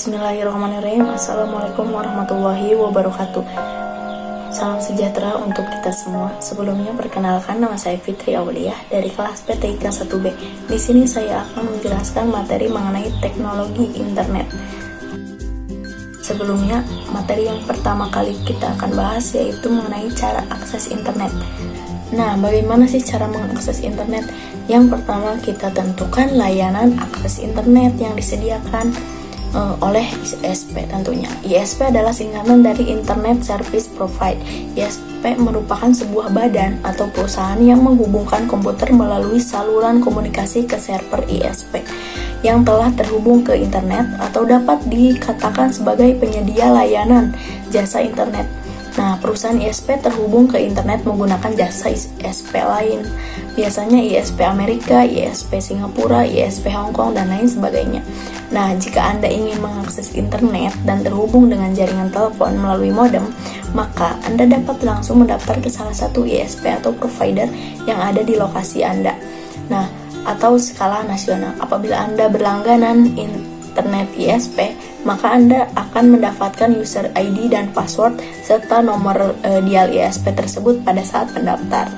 Bismillahirrahmanirrahim. Assalamualaikum warahmatullahi wabarakatuh. Salam sejahtera untuk kita semua. Sebelumnya perkenalkan, nama saya Fitri Auliah dari kelas PTIK 1B. Di sini saya akan menjelaskan materi mengenai teknologi internet. Sebelumnya, materi yang pertama kali kita akan bahas yaitu mengenai cara akses internet. Nah, bagaimana sih cara mengakses internet? Yang pertama, kita tentukan layanan akses internet yang disediakan oleh ISP tentunya. ISP adalah singkatan dari Internet Service Provider. ISP merupakan sebuah badan atau perusahaan yang menghubungkan komputer melalui saluran komunikasi ke server ISP yang telah terhubung ke internet atau dapat dikatakan sebagai penyedia layanan jasa internet. Nah, perusahaan ISP terhubung ke internet menggunakan jasa ISP lain, biasanya ISP Amerika, ISP Singapura, ISP Hong Kong, dan lain sebagainya. Nah, jika Anda ingin mengakses internet dan terhubung dengan jaringan telepon melalui modem, maka Anda dapat langsung mendaftar ke salah satu ISP atau provider yang ada di lokasi Anda. Nah, atau skala nasional. Apabila Anda berlangganan internet ISP, maka Anda akan mendapatkan user ID dan password serta nomor dial ISP tersebut pada saat mendaftar.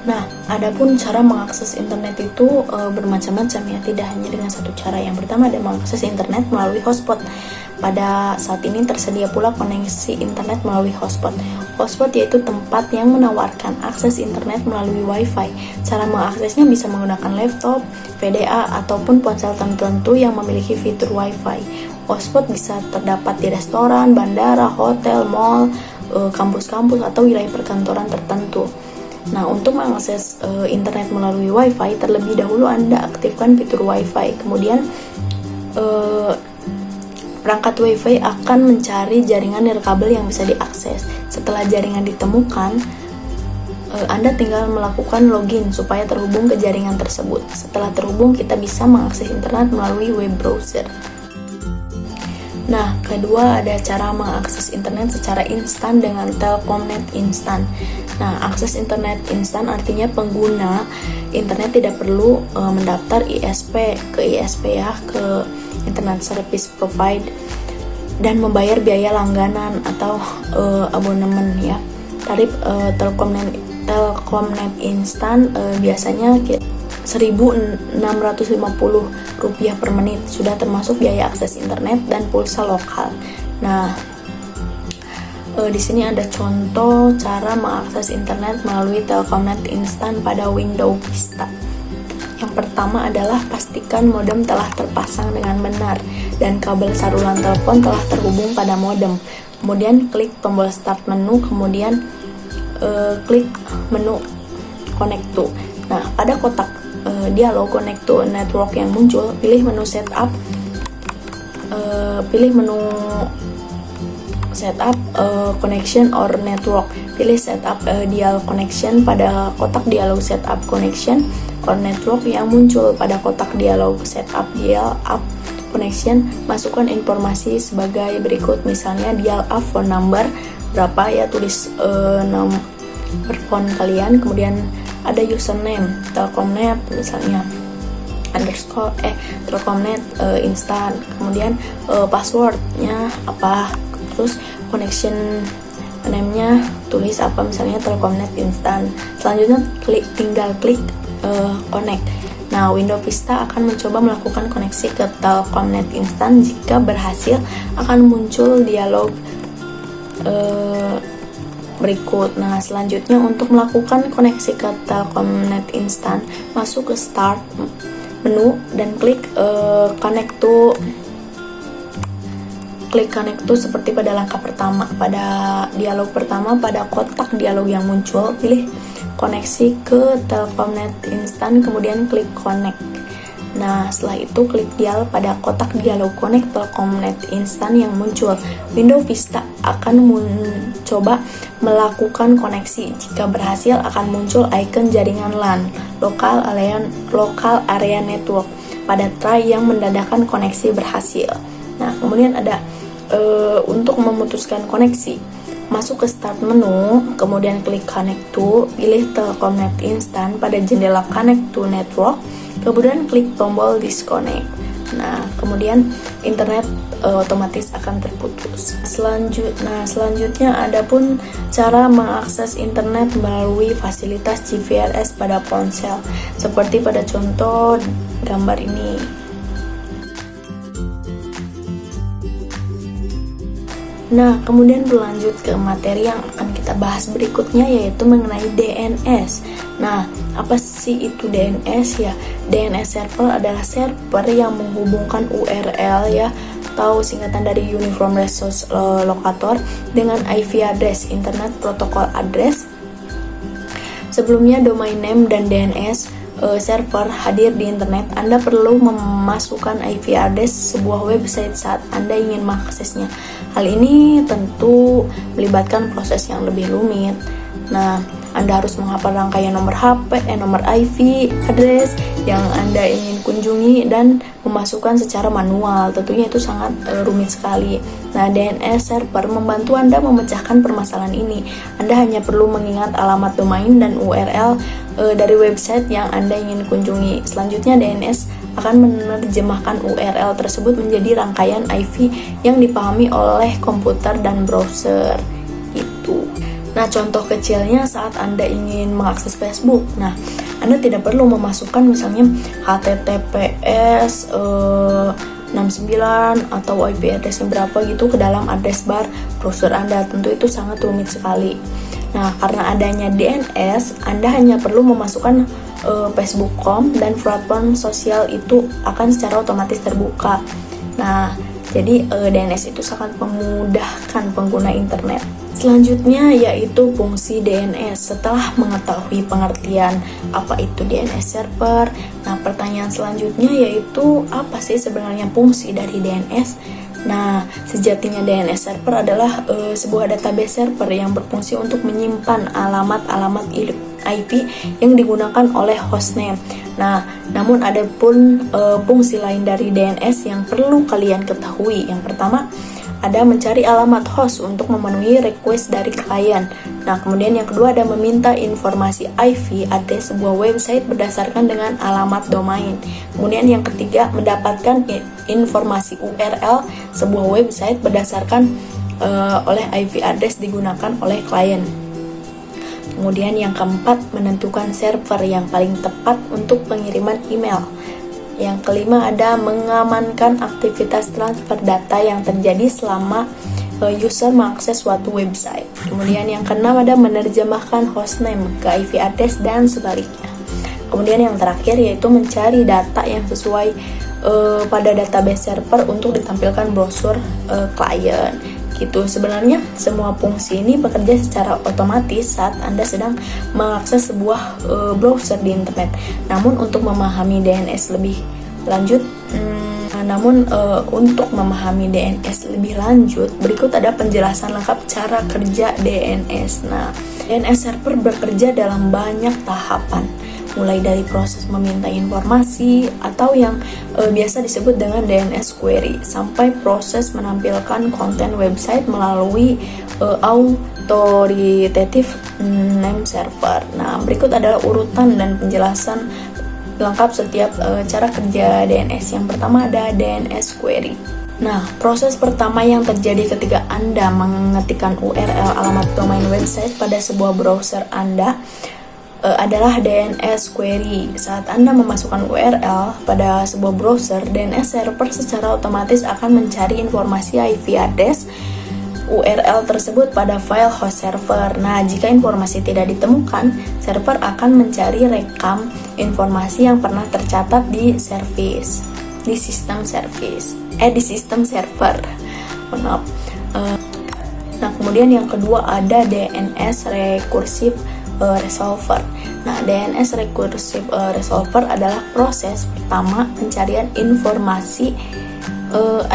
Nah, adapun cara mengakses internet itu bermacam-macam ya, tidak hanya dengan satu cara. Yang pertama adalah mengakses internet melalui hotspot. Pada saat ini tersedia pula koneksi internet melalui hotspot. Hotspot yaitu tempat yang menawarkan akses internet melalui WiFi. Cara mengaksesnya bisa menggunakan laptop, VDA, ataupun ponsel tertentu yang memiliki fitur WiFi. Hotspot bisa terdapat di restoran, bandara, hotel, mall, kampus-kampus, atau wilayah perkantoran tertentu. Nah, untuk mengakses internet melalui WiFi, terlebih dahulu Anda aktifkan fitur WiFi. Kemudian perangkat WiFi akan mencari jaringan nirkabel yang bisa diakses. Setelah jaringan ditemukan, Anda tinggal melakukan login supaya terhubung ke jaringan tersebut. Setelah terhubung, kita bisa mengakses internet melalui web browser. Nah, kedua ada cara mengakses internet secara instan dengan Telkomnet Instan. Nah, akses internet instan artinya pengguna internet tidak perlu mendaftar ISP ya, ke Internet Service Provider dan membayar biaya langganan atau abonemen ya. Tarif Telkomnet Instan biasanya Rp1.650 per menit, sudah termasuk biaya akses internet dan pulsa lokal. Nah, di sini ada contoh cara mengakses internet melalui Telkomnet Instan pada Windows Vista. Yang pertama adalah pastikan modem telah terpasang dengan benar dan kabel saluran telepon telah terhubung pada modem. Kemudian klik tombol start menu, kemudian klik menu connect to. Nah, pada kotak dialog connect to network yang muncul, pilih menu setup, connection or network. Pilih setup dial connection pada kotak dialog setup connection or network yang muncul pada kotak dialog setup dial up connection. Masukkan informasi sebagai berikut, misalnya dial up phone number berapa ya, tulis nomor phone kalian, kemudian ada username Telkomnet misalnya Telkomnet instan, kemudian passwordnya apa, terus connection name-nya tulis apa, misalnya Telkomnet instan. Selanjutnya tinggal klik connect. Nah, Windows Vista akan mencoba melakukan koneksi ke Telkomnet instan. Jika berhasil, akan muncul dialog berikut. Nah, selanjutnya untuk melakukan koneksi ke Telkomnet instan, masuk ke start menu dan klik connect to seperti pada langkah pertama. Pada dialog pertama, pada kotak dialog yang muncul, pilih koneksi ke Telkomnet instan, kemudian klik connect. Nah, setelah itu klik dial pada kotak dialog connect Telkomnet instan yang muncul. Windows Vista akan mencoba melakukan koneksi. Jika berhasil, akan muncul icon jaringan LAN, local area network, pada tray yang mendadakan koneksi berhasil. Nah, kemudian ada untuk memutuskan koneksi, masuk ke start menu, kemudian klik connect to, pilih Telkomnet instan pada jendela connect to network, kemudian klik tombol disconnect. Nah, kemudian internet otomatis akan terputus. Selanjutnya ada pun cara mengakses internet melalui fasilitas GPRS pada ponsel, seperti pada contoh gambar ini. Nah, kemudian berlanjut ke materi yang akan kita bahas berikutnya, yaitu mengenai DNS. Nah, apa sih itu DNS ya? DNS server adalah server yang menghubungkan URL ya, atau singkatan dari Uniform Resource Locator, dengan IP address, Internet Protocol Address. Sebelumnya domain name dan DNS server hadir di internet, Anda perlu memasukkan IP address sebuah website saat Anda ingin mengaksesnya. Hal ini tentu melibatkan proses yang lebih rumit. Nah, Anda harus menghafal rangkaian nomor HP, nomor IP address yang Anda ingin kunjungi dan memasukkan secara manual. Tentunya itu sangat rumit sekali. Nah, DNS server membantu Anda memecahkan permasalahan ini. Anda hanya perlu mengingat alamat domain dan URL dari website yang Anda ingin kunjungi. Selanjutnya, DNS akan menerjemahkan URL tersebut menjadi rangkaian IP yang dipahami oleh komputer dan browser. Gitu. Nah, contoh kecilnya saat Anda ingin mengakses Facebook. Nah, Anda tidak perlu memasukkan misalnya HTTPS 69 atau IP address-nya berapa gitu ke dalam address bar browser Anda. Tentu itu sangat rumit sekali. Nah, karena adanya DNS, Anda hanya perlu memasukkan Facebook.com dan platform sosial itu akan secara otomatis terbuka. Nah, jadi DNS itu sangat memudahkan pengguna internet. Selanjutnya yaitu fungsi DNS. Setelah mengetahui pengertian apa itu DNS server, nah pertanyaan selanjutnya yaitu apa sih sebenarnya fungsi dari DNS? Nah, sejatinya DNS server adalah sebuah database server yang berfungsi untuk menyimpan alamat-alamat IP yang digunakan oleh hostname. Nah, namun ada pun fungsi lain dari DNS yang perlu kalian ketahui. Yang pertama, ada mencari alamat host untuk memenuhi request dari klien. Nah, kemudian yang kedua ada meminta informasi IP address sebuah website berdasarkan dengan alamat domain. Kemudian yang ketiga, mendapatkan informasi URL sebuah website berdasarkan oleh IP address digunakan oleh klien. Kemudian yang keempat, menentukan server yang paling tepat untuk pengiriman email. Yang kelima ada mengamankan aktivitas transfer data yang terjadi selama user mengakses suatu website. Kemudian yang keenam ada menerjemahkan hostname ke IP address dan sebaliknya. Kemudian yang terakhir yaitu mencari data yang sesuai pada database server untuk ditampilkan browser klien. Gitu. Sebenarnya semua fungsi ini bekerja secara otomatis saat Anda sedang mengakses sebuah browser di internet. Namun untuk memahami DNS lebih lanjut, berikut ada penjelasan lengkap cara kerja DNS. Nah, DNS server bekerja dalam banyak tahapan, mulai dari proses meminta informasi atau yang biasa disebut dengan DNS query, sampai proses menampilkan konten website melalui authoritative name server. Nah, berikut adalah urutan dan penjelasan lengkap setiap cara kerja DNS. Yang pertama ada DNS query. Nah, proses pertama yang terjadi ketika Anda mengetikkan URL alamat domain website pada sebuah browser Anda adalah DNS query. Saat Anda memasukkan URL pada sebuah browser, DNS server secara otomatis akan mencari informasi IP address URL tersebut pada file host server. Nah, jika informasi tidak ditemukan, server akan mencari rekam informasi yang pernah tercatat di sistem server. Nah, kemudian yang kedua ada DNS recursive resolver. Nah, DNS recursive resolver adalah proses pertama pencarian informasi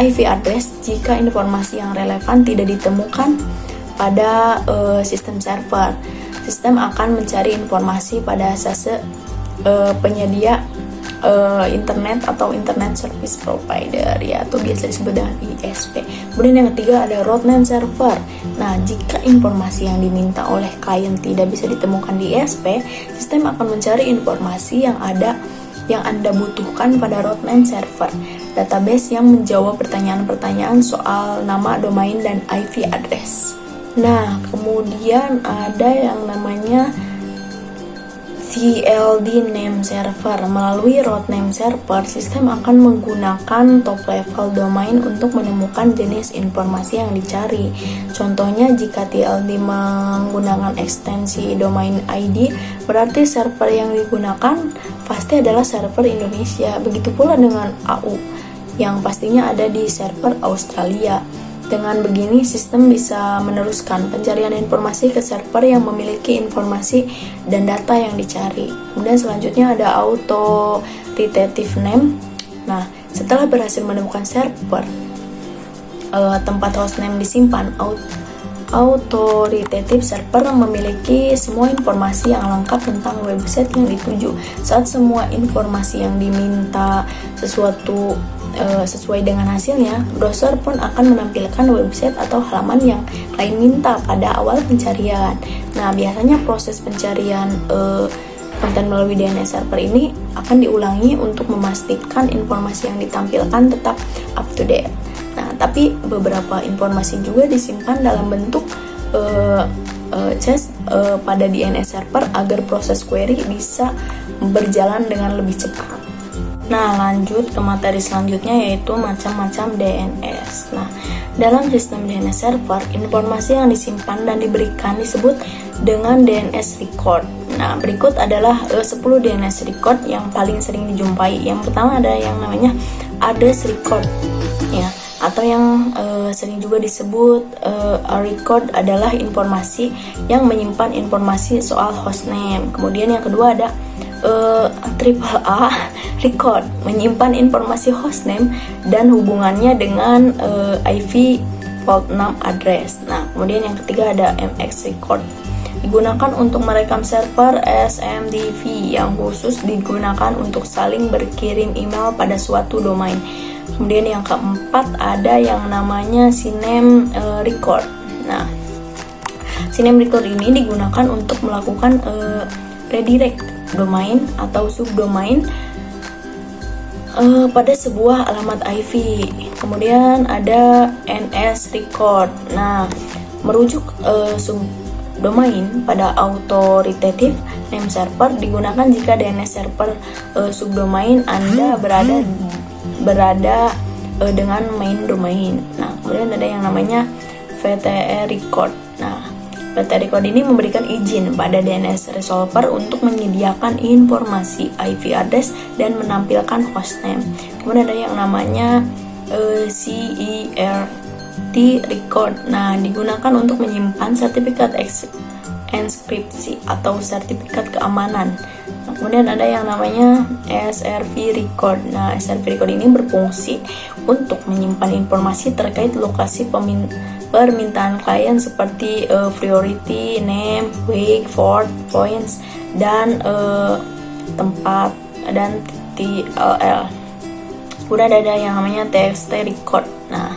IP address jika informasi yang relevan tidak ditemukan pada sistem server. Sistem akan mencari informasi pada sase penyedia internet atau internet service provider ya, atau biasa disebut dengan ISP. Kemudian yang ketiga ada root name server. Nah, jika informasi yang diminta oleh klien tidak bisa ditemukan di ISP, sistem akan mencari informasi yang Anda butuhkan pada root name server. database yang menjawab pertanyaan-pertanyaan soal nama domain dan IP address. Nah, kemudian ada yang namanya CLD name server. Melalui root name server, sistem akan menggunakan top level domain untuk menemukan jenis informasi yang dicari. Contohnya, jika TLD menggunakan ekstensi domain ID, berarti server yang digunakan pasti adalah server Indonesia. Begitu pula dengan AU, yang pastinya ada di server Australia. Dengan begini, sistem bisa meneruskan pencarian informasi ke server yang memiliki informasi dan data yang dicari. Kemudian selanjutnya ada authoritative name. Nah, setelah berhasil menemukan server tempat hostname disimpan, authoritative server memiliki semua informasi yang lengkap tentang website yang dituju. Saat semua informasi yang diminta sesuai dengan hasilnya, browser pun akan menampilkan website atau halaman yang klien minta pada awal pencarian. Nah, biasanya proses pencarian konten melalui DNS server ini akan diulangi untuk memastikan informasi yang ditampilkan tetap up to date. Nah, tapi beberapa informasi juga disimpan dalam bentuk cache pada DNS server agar proses query bisa berjalan dengan lebih cepat. Nah, lanjut ke materi selanjutnya, yaitu macam-macam DNS. Nah, dalam sistem DNS server, informasi yang disimpan dan diberikan disebut dengan DNS record. Nah, berikut adalah 10 DNS record yang paling sering dijumpai. Yang pertama ada yang namanya address record, ya, atau yang sering juga disebut record adalah informasi yang menyimpan informasi soal hostname. Kemudian yang kedua ada triple A record, menyimpan informasi hostname dan hubungannya dengan IP port 6 address. Nah, kemudian yang ketiga ada MX record, digunakan untuk merekam server SMTP yang khusus digunakan untuk saling berkirim email pada suatu domain. Kemudian yang keempat ada yang namanya CNAME record. Nah, CNAME record ini digunakan untuk melakukan redirect domain atau subdomain pada sebuah alamat IP. Kemudian ada NS record. Nah, merujuk subdomain pada authoritative name server digunakan jika DNS server subdomain Anda berada dengan main domain. Nah, kemudian ada yang namanya VTE record. Nah, VTE record ini memberikan izin pada DNS resolver untuk menyediakan informasi IP address dan menampilkan hostname. Kemudian ada yang namanya CERT record. Nah, digunakan untuk menyimpan sertifikat enskripsi atau sertifikat keamanan. Nah, kemudian ada yang namanya SRV record. Nah, SRV record ini berfungsi untuk menyimpan informasi terkait lokasi permintaan klien seperti priority, name, week, port, points, dan tempat dan TLL. Kemudian ada yang namanya TXT record. Nah,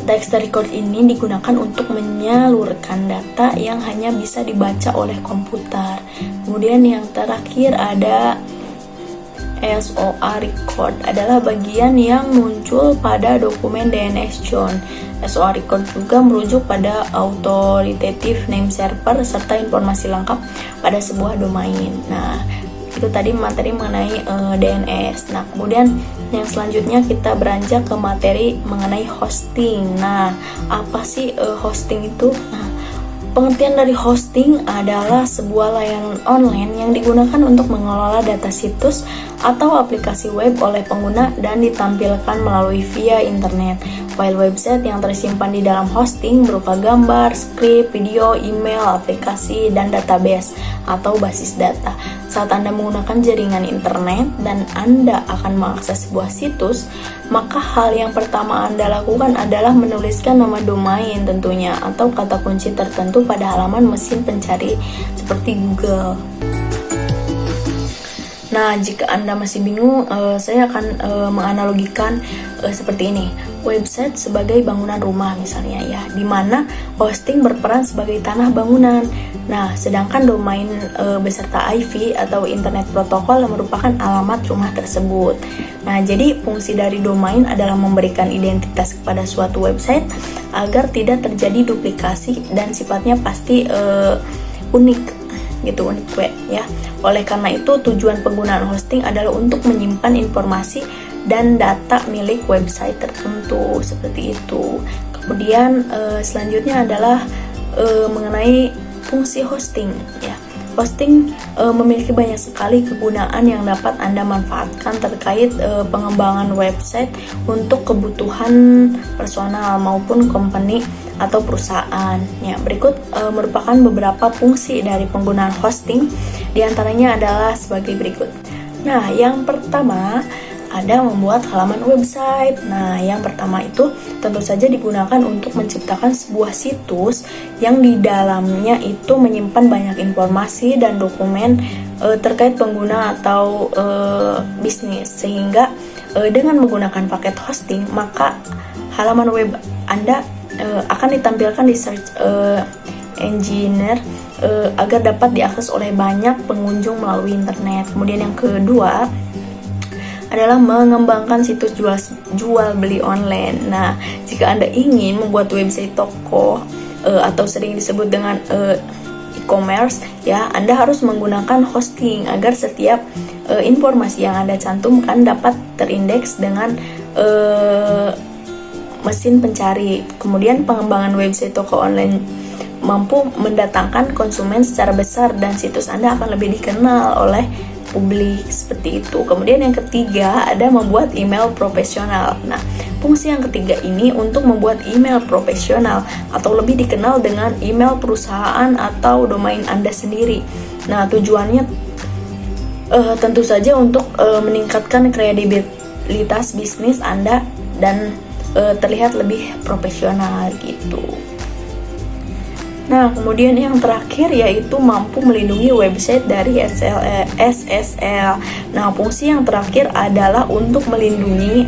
TXT record ini digunakan untuk menyalurkan data yang hanya bisa dibaca oleh komputer. Kemudian yang terakhir ada SOA record, adalah bagian yang muncul pada dokumen DNS John. SOA record juga merujuk pada authoritative name server serta informasi lengkap pada sebuah domain. Nah, itu tadi materi mengenai DNS. Nah, kemudian yang selanjutnya kita beranjak ke materi mengenai hosting. Nah, apa sih hosting itu? Nah, pengertian dari hosting adalah sebuah layanan online yang digunakan untuk mengelola data situs atau aplikasi web oleh pengguna dan ditampilkan melalui via internet. File website yang tersimpan di dalam hosting berupa gambar, skrip, video, email, aplikasi, dan database atau basis data. Saat Anda menggunakan jaringan internet dan Anda akan mengakses sebuah situs, maka hal yang pertama Anda lakukan adalah menuliskan nama domain tentunya atau kata kunci tertentu pada halaman mesin pencari seperti Google. Nah, jika Anda masih bingung, saya akan menganalogikan seperti ini. Website sebagai bangunan rumah misalnya ya, di mana hosting berperan sebagai tanah bangunan. Nah, sedangkan domain beserta IP atau internet protokol merupakan alamat rumah tersebut. Nah, jadi fungsi dari domain adalah memberikan identitas kepada suatu website agar tidak terjadi duplikasi dan sifatnya pasti unik gitu, unik web ya. Oleh karena itu tujuan penggunaan hosting adalah untuk menyimpan informasi dan data milik website tertentu seperti itu. Kemudian selanjutnya adalah mengenai fungsi hosting ya. Hosting memiliki banyak sekali kegunaan yang dapat Anda manfaatkan terkait pengembangan website untuk kebutuhan personal maupun company atau perusahaan. Ya, berikut merupakan beberapa fungsi dari penggunaan hosting, diantaranya adalah sebagai berikut. Nah, yang pertama ada membuat halaman website. Nah, yang pertama itu tentu saja digunakan untuk menciptakan sebuah situs yang di dalamnya itu menyimpan banyak informasi dan dokumen terkait pengguna atau bisnis, sehingga dengan menggunakan paket hosting maka halaman web Anda akan ditampilkan di search engine agar dapat diakses oleh banyak pengunjung melalui internet. Kemudian yang kedua adalah mengembangkan situs jual beli online. Nah, jika Anda ingin membuat website toko atau sering disebut dengan e-commerce ya, Anda harus menggunakan hosting agar setiap informasi yang Anda cantumkan dapat terindeks dengan mesin pencari. Kemudian pengembangan website toko online mampu mendatangkan konsumen secara besar dan situs Anda akan lebih dikenal oleh publik seperti itu. Kemudian yang ketiga ada membuat email profesional. Nah, fungsi yang ketiga ini untuk membuat email profesional atau lebih dikenal dengan email perusahaan atau domain Anda sendiri. Nah, tujuannya tentu saja untuk meningkatkan kredibilitas bisnis Anda dan terlihat lebih profesional gitu. Nah, kemudian yang terakhir yaitu mampu melindungi website dari SSL. Nah, fungsi yang terakhir adalah untuk melindungi.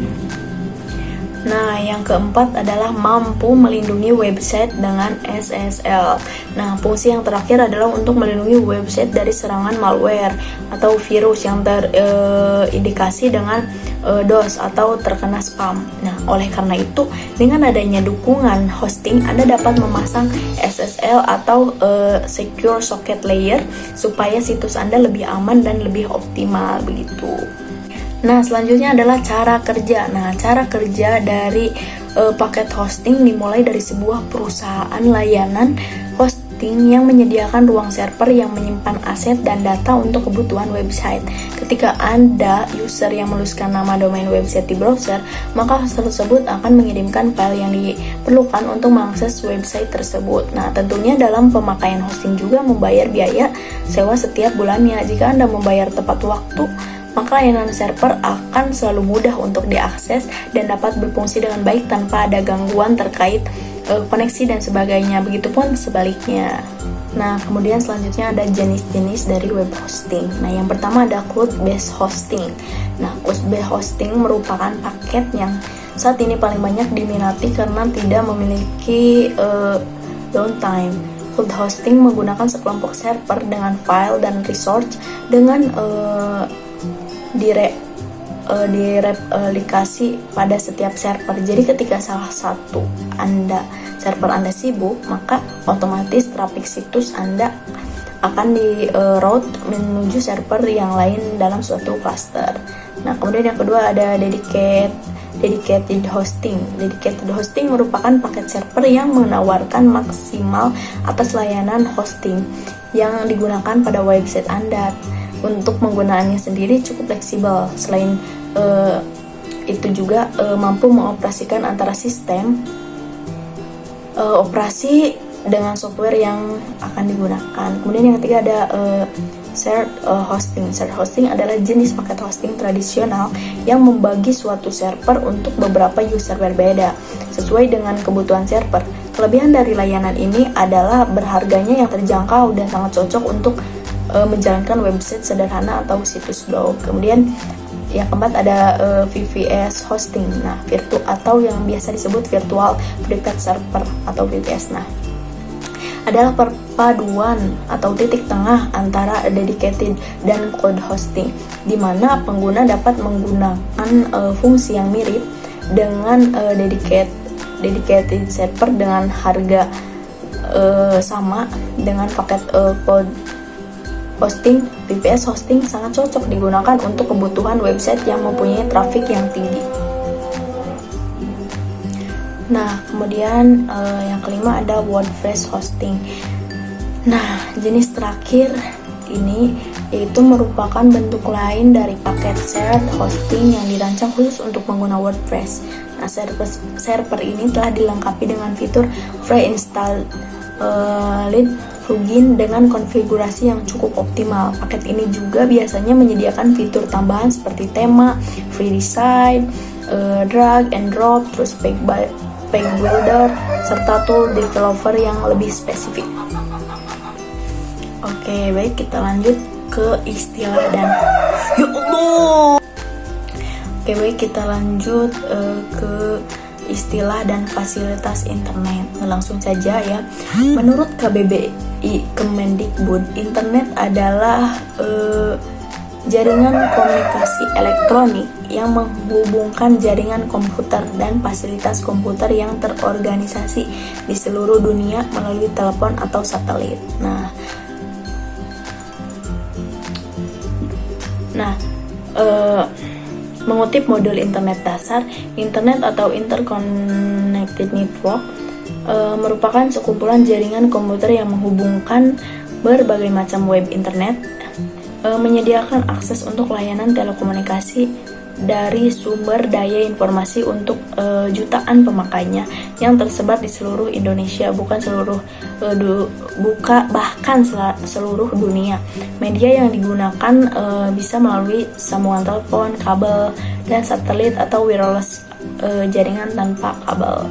Nah, yang keempat adalah mampu melindungi website dengan SSL. Nah, fungsi yang terakhir adalah untuk melindungi website dari serangan malware atau virus yang terindikasi dengan DOS atau terkena spam. Nah, oleh karena itu, dengan adanya dukungan hosting, Anda dapat memasang SSL atau Secure Socket Layer supaya situs Anda lebih aman dan lebih optimal begitu. Nah, selanjutnya adalah cara kerja. Nah, cara kerja dari paket hosting dimulai dari sebuah perusahaan layanan hosting yang menyediakan ruang server yang menyimpan aset dan data untuk kebutuhan website. Ketika Anda user yang menuliskan nama domain website di browser, maka host tersebut akan mengirimkan file yang diperlukan untuk mengakses website tersebut. Nah, tentunya dalam pemakaian hosting juga membayar biaya sewa setiap bulannya. Jika Anda membayar tepat waktu, maka layanan server akan selalu mudah untuk diakses dan dapat berfungsi dengan baik tanpa ada gangguan terkait koneksi dan sebagainya. Begitupun sebaliknya. Nah, kemudian selanjutnya ada jenis-jenis dari web hosting. Nah, yang pertama ada cloud-based hosting. Nah, cloud-based hosting merupakan paket yang saat ini paling banyak diminati karena tidak memiliki downtime. Cloud hosting menggunakan sekelompok server dengan file dan resource dengan direplikasi pada setiap server. Jadi ketika salah satu server Anda sibuk, maka otomatis traffic situs Anda akan di-route menuju server yang lain dalam suatu cluster. Nah, kemudian yang kedua ada dedicated hosting. Dedicated hosting merupakan paket server yang menawarkan maksimal atas layanan hosting yang digunakan pada website Anda. Untuk penggunaannya sendiri cukup fleksibel. Selain itu juga mampu mengoperasikan antara sistem operasi dengan software yang akan digunakan. Kemudian yang ketiga ada shared hosting. Shared hosting adalah jenis paket hosting tradisional yang membagi suatu server untuk beberapa user berbeda sesuai dengan kebutuhan server. Kelebihan dari layanan ini adalah berharganya yang terjangkau dan sangat cocok untuk menjalankan website sederhana atau situs blog. Kemudian yang keempat ada VPS hosting. Nah, atau yang biasa disebut virtual private server atau VPS. Nah, adalah perpaduan atau titik tengah antara dedicated dan cloud hosting, di mana pengguna dapat menggunakan fungsi yang mirip dengan dedicated server dengan harga sama dengan paket cloud hosting. VPS hosting sangat cocok digunakan untuk kebutuhan website yang mempunyai traffic yang tinggi. Nah, kemudian yang kelima ada WordPress hosting. Nah, jenis terakhir ini yaitu merupakan bentuk lain dari paket shared hosting yang dirancang khusus untuk pengguna WordPress. Nah, server ini telah dilengkapi dengan fitur pre-installed plugin dengan konfigurasi yang cukup optimal. Paket ini juga biasanya menyediakan fitur tambahan seperti tema, free design, drag and drop, terus page builder, serta tool developer yang lebih spesifik. Oke, baik, kita lanjut ke istilah dan Oke, baik, kita lanjut ke istilah dan fasilitas internet. Langsung saja ya. Menurut KBBI Kemendikbud, internet adalah jaringan komunikasi elektronik yang menghubungkan jaringan komputer dan fasilitas komputer yang terorganisasi di seluruh dunia melalui telepon atau satelit. Mengutip modul internet dasar, internet atau interconnected network merupakan sekumpulan jaringan komputer yang menghubungkan berbagai macam web internet, menyediakan akses untuk layanan telekomunikasi dari sumber daya informasi untuk jutaan pemakainya yang tersebar di seluruh Indonesia, bahkan seluruh dunia. Media yang digunakan bisa melalui sambungan telepon, kabel, dan satelit atau wireless, jaringan tanpa kabel.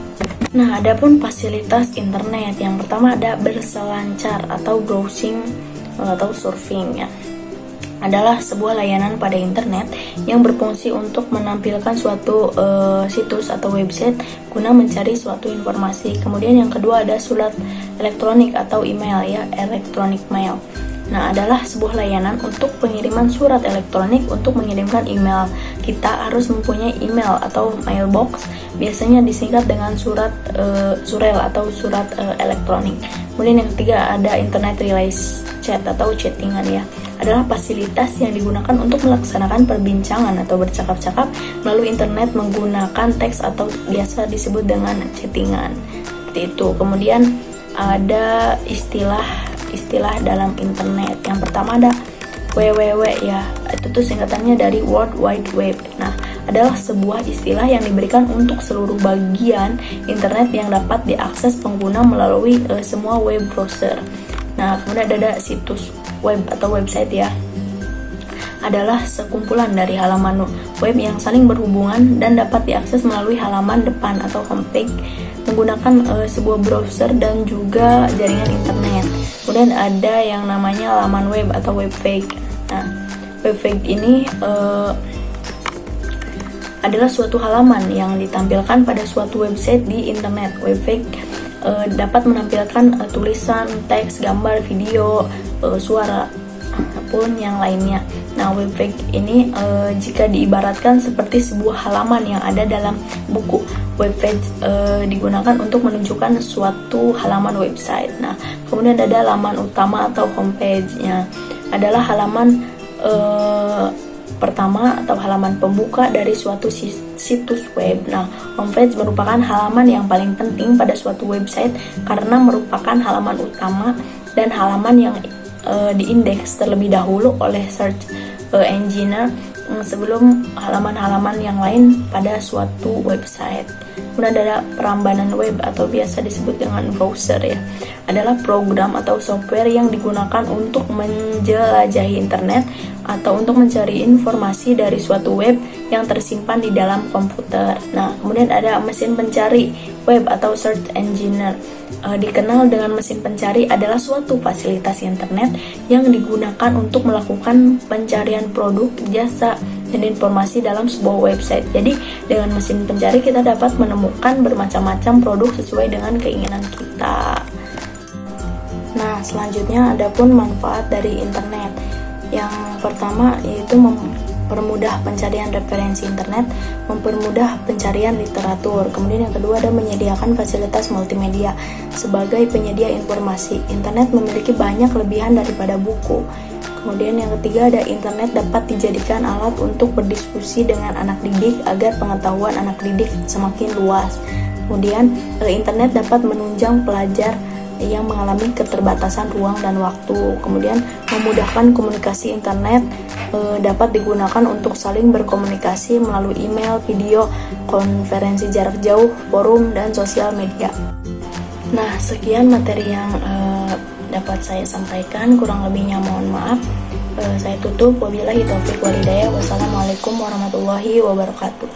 Nah, adapun fasilitas internet yang pertama ada berselancar atau browsing atau surfing ya. Adalah sebuah layanan pada internet yang berfungsi untuk menampilkan suatu situs atau website guna mencari suatu informasi. Kemudian yang kedua ada surat elektronik atau email ya, electronic mail. Nah, adalah sebuah layanan untuk pengiriman surat elektronik. Untuk mengirimkan email, kita harus mempunyai email atau mailbox, biasanya disingkat dengan surel atau surat elektronik. Kemudian yang ketiga ada internet relay chat atau chattingan ya. Adalah fasilitas yang digunakan untuk melaksanakan perbincangan atau bercakap-cakap melalui internet menggunakan teks atau biasa disebut dengan chattingan. Seperti itu. Kemudian ada istilah dalam internet. Yang pertama ada WWW ya. Itu tuh singkatannya dari World Wide Web. Nah, adalah sebuah istilah yang diberikan untuk seluruh bagian internet yang dapat diakses pengguna melalui semua web browser. Nah, kemudian ada situs web atau website ya. Adalah sekumpulan dari halaman web yang saling berhubungan dan dapat diakses melalui halaman depan atau homepage menggunakan sebuah browser dan juga jaringan internet. Kemudian ada yang namanya laman web atau web page. Nah, web page ini adalah suatu halaman yang ditampilkan pada suatu website di internet. Web page dapat menampilkan tulisan, teks, gambar, video, suara, pun yang lainnya. Nah, web page ini jika diibaratkan seperti sebuah halaman yang ada dalam buku. Web page digunakan untuk menunjukkan suatu halaman website. Nah, kemudian ada laman utama atau homepage-nya. Adalah halaman pertama atau halaman pembuka dari suatu situs web. Nah, homepage merupakan halaman yang paling penting pada suatu website karena merupakan halaman utama dan halaman yang diindeks terlebih dahulu oleh search engine sebelum halaman-halaman yang lain pada suatu website. Kemudian ada perambanan web atau biasa disebut dengan browser ya. Adalah program atau software yang digunakan untuk menjelajahi internet atau untuk mencari informasi dari suatu web yang tersimpan di dalam komputer. Nah, kemudian ada mesin pencari web atau search engine. Dikenal dengan mesin pencari adalah suatu fasilitas internet yang digunakan untuk melakukan pencarian produk, jasa, dan informasi dalam sebuah website. Jadi dengan mesin pencari kita dapat menemukan bermacam-macam produk sesuai dengan keinginan kita. Nah, selanjutnya ada pun manfaat dari internet. Yang pertama yaitu mempermudah pencarian referensi internet, mempermudah pencarian literatur. Kemudian yang kedua ada menyediakan fasilitas multimedia. Sebagai penyedia informasi, internet memiliki banyak kelebihan daripada buku. Kemudian yang ketiga ada internet dapat dijadikan alat untuk berdiskusi dengan anak didik agar pengetahuan anak didik semakin luas. Kemudian internet dapat menunjang pelajar yang mengalami keterbatasan ruang dan waktu. Kemudian memudahkan komunikasi internet dapat digunakan untuk saling berkomunikasi melalui email, video, konferensi jarak jauh, forum, dan sosial media. Nah, sekian materi yang dapat saya sampaikan, kurang lebihnya mohon maaf. Saya tutup, wabillahi taufiq walhidayah. Wassalamualaikum warahmatullahi wabarakatuh.